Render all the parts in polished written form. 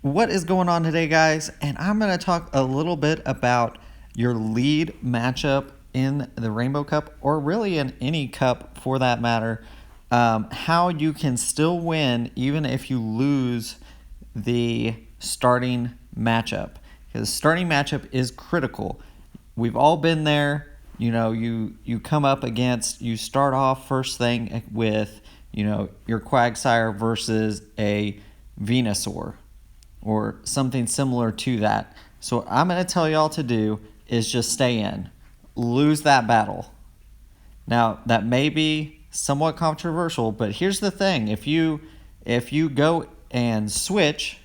What is going on today, guys? And I'm going to talk a little bit about your lead matchup in the Rainbow Cup, or really in any cup for that matter. How you can still win even if you lose the starting matchup. Because starting matchup is critical. We've all been there. You come up against, you start off first thing with, your Quagsire versus a Venusaur or something similar to that. So what I'm going to tell y'all to do is just stay in. Lose that battle. Now, that may be somewhat controversial, but here's the thing. If you go and switch,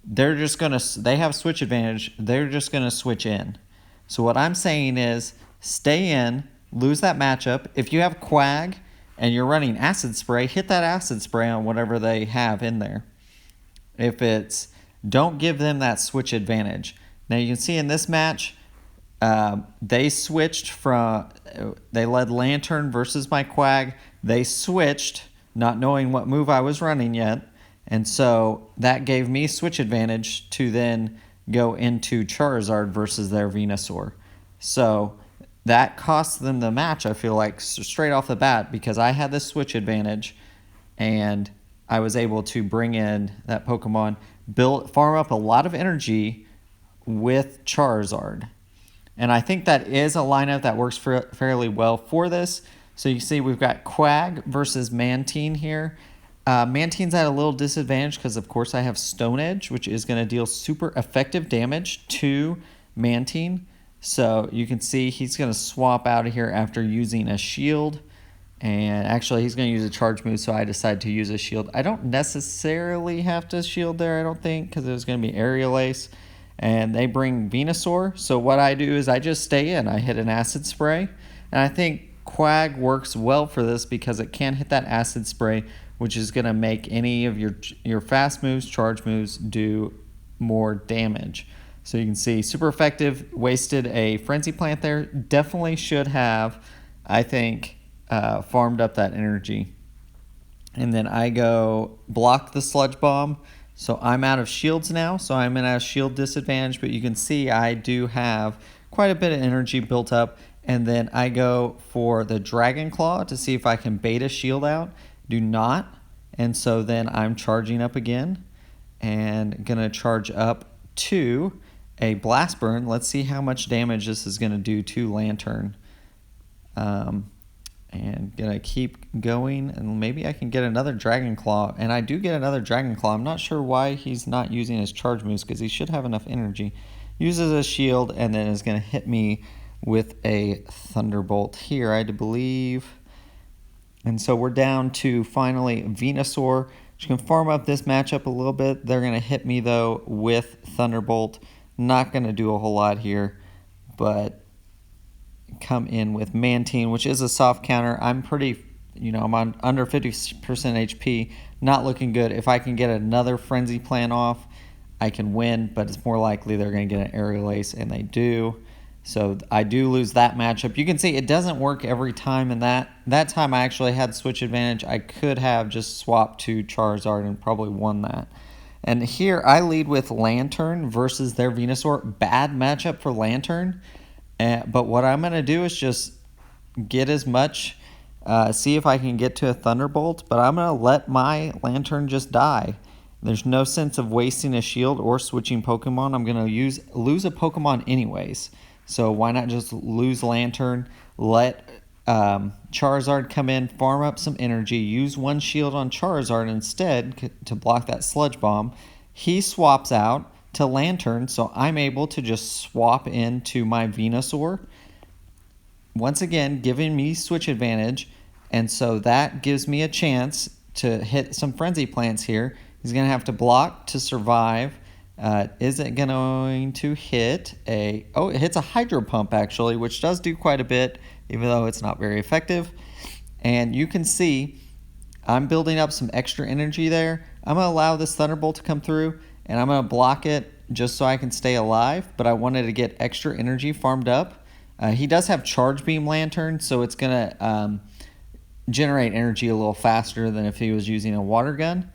they have switch advantage. They're just going to switch in. So what I'm saying is stay in, lose that matchup. If you have Quag and you're running Acid Spray, hit that Acid Spray on whatever they have in there. If it's, don't give them that switch advantage. Now you can see in this match, they switched from, they led Lantern versus my Quag. They switched, not knowing what move I was running yet. And so that gave me switch advantage to then go into Charizard versus their Venusaur. So that cost them the match, I feel like, straight off the bat, because I had the switch advantage and I was able to bring in that Pokemon, farm up a lot of energy with Charizard. And I think that is a lineup that works fairly well for this. So you see we've got Quag versus Mantine here. Mantine's at a little disadvantage because, of course, I have Stone Edge, which is going to deal super effective damage to Mantine. So you can see he's going to swap out of here after using a shield. And actually, he's going to use a charge move, so I decided to use a shield. I don't necessarily have to shield there, I don't think, because it was going to be Aerial Ace. And they bring Venusaur. So what I do is I just stay in. I hit an Acid Spray. And I think Quag works well for this because it can hit that Acid Spray, which is going to make any of your fast moves, charge moves, do more damage. So you can see super effective. Wasted a Frenzy Plant there. Definitely should have, I think, farmed up that energy. And then I go block the Sludge Bomb. So I'm out of shields now, so I'm in a shield disadvantage, but you can see I do have quite a bit of energy built up. And then I go for the Dragon Claw to see if I can bait a shield out. Do not. And so then I'm charging up again and going to charge up to a Blast Burn. Let's see how much damage this is going to do to Lantern. And gonna keep going, and maybe I can get another Dragon Claw. And I do get another Dragon Claw. I'm not sure why he's not using his charge moves, because he should have enough energy. Uses a shield, and then is gonna hit me with a Thunderbolt here, I believe. And so we're down to finally Venusaur, which can farm up this matchup a little bit. They're gonna hit me though with Thunderbolt. Not gonna do a whole lot here, but come in with Mantine, which is a soft counter. I'm pretty, I'm on under 50% HP, not looking good. If I can get another Frenzy Plant off, I can win, but it's more likely they're going to get an Aerial Ace, and they do. So I do lose that matchup. You can see it doesn't work every time, and that time I actually had switch advantage. I could have just swapped to Charizard and probably won that. And here I lead with Lantern versus their Venusaur. Bad matchup for Lantern. But what I'm going to do is just get as much, see if I can get to a Thunderbolt, but I'm going to let my Lantern just die. There's no sense of wasting a shield or switching Pokemon. I'm going to lose a Pokemon anyways. So why not just lose Lantern, let Charizard come in, farm up some energy, use one shield on Charizard instead to block that Sludge Bomb. He swaps out to Lantern, so I'm able to just swap into my Venusaur. Once again, giving me switch advantage, and so that gives me a chance to hit some Frenzy Plants here. He's going to have to block to survive. Is it going to hit a... Oh, it hits a Hydro Pump, actually, which does do quite a bit, even though it's not very effective. And you can see I'm building up some extra energy there. I'm going to allow this Thunderbolt to come through, and I'm going to block it just so I can stay alive, but I wanted to get extra energy farmed up. He does have Charge Beam Lantern, so it's going to generate energy a little faster than if he was using a Water Gun.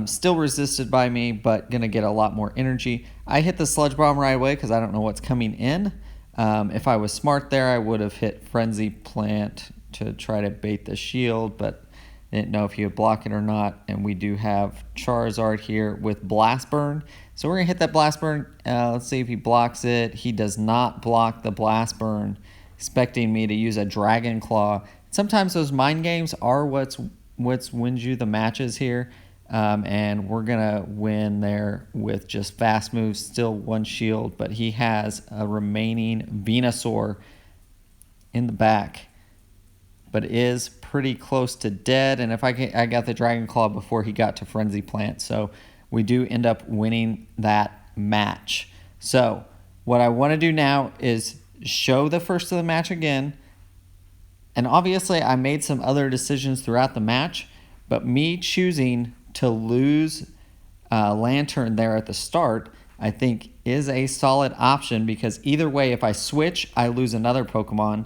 Still resisted by me, but going to get a lot more energy. I hit the Sludge Bomb right away because I don't know what's coming in. If I was smart there, I would have hit Frenzy Plant to try to bait the shield, but I didn't know if he would block it or not. And we do have Charizard here with Blast Burn. So we're going to hit that Blast Burn. Let's see if he blocks it. He does not block the Blast Burn, expecting me to use a Dragon Claw. Sometimes those mind games are what's wins you the matches here. And we're going to win there with just fast moves, still one shield, but he has a remaining Venusaur in the back, but is pretty close to dead. And if I got the Dragon Claw before he got to Frenzy Plant, so we do end up winning that match. So what I want to do now is show the first of the match again. And obviously I made some other decisions throughout the match, but me choosing to lose Lantern there at the start, I think is a solid option, because either way, if I switch, I lose another Pokemon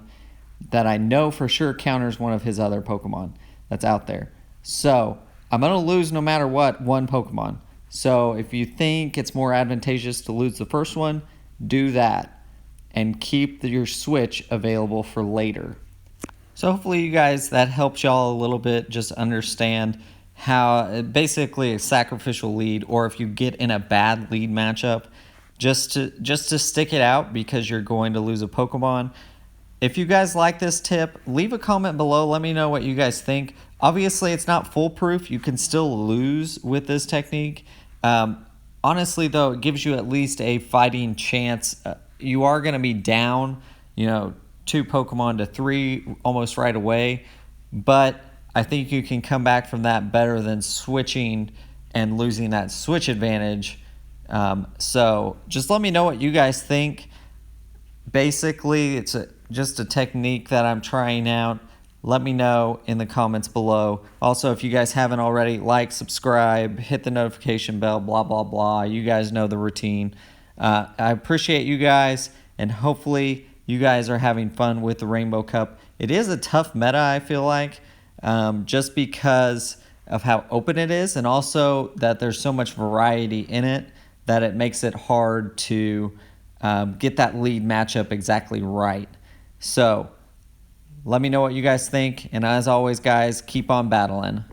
that I know for sure counters one of his other Pokemon that's out there. So I'm going to lose no matter what one Pokemon. So if you think it's more advantageous to lose the first one, do that and keep your switch available for later. So hopefully you guys, that helps y'all a little bit just understand how basically a sacrificial lead, or if you get in a bad lead matchup, just to stick it out because you're going to lose a Pokemon. If you guys like this tip, leave a comment below. Let me know what you guys think. Obviously, it's not foolproof. You can still lose with this technique. Honestly, though, it gives you at least a fighting chance. You are going to be down, 2 Pokemon to 3 almost right away, but I think you can come back from that better than switching and losing that switch advantage. So just let me know what you guys think. Basically, it's just a technique that I'm trying out. Let me know in the comments below. Also, if you guys haven't already, like, subscribe, hit the notification bell, blah, blah, blah. You guys know the routine. I appreciate you guys, and hopefully you guys are having fun with the Rainbow Cup. It is a tough meta, I feel like. Just because of how open it is, and also that there's so much variety in it that it makes it hard to get that lead matchup exactly right. So let me know what you guys think, and as always, guys, keep on battling.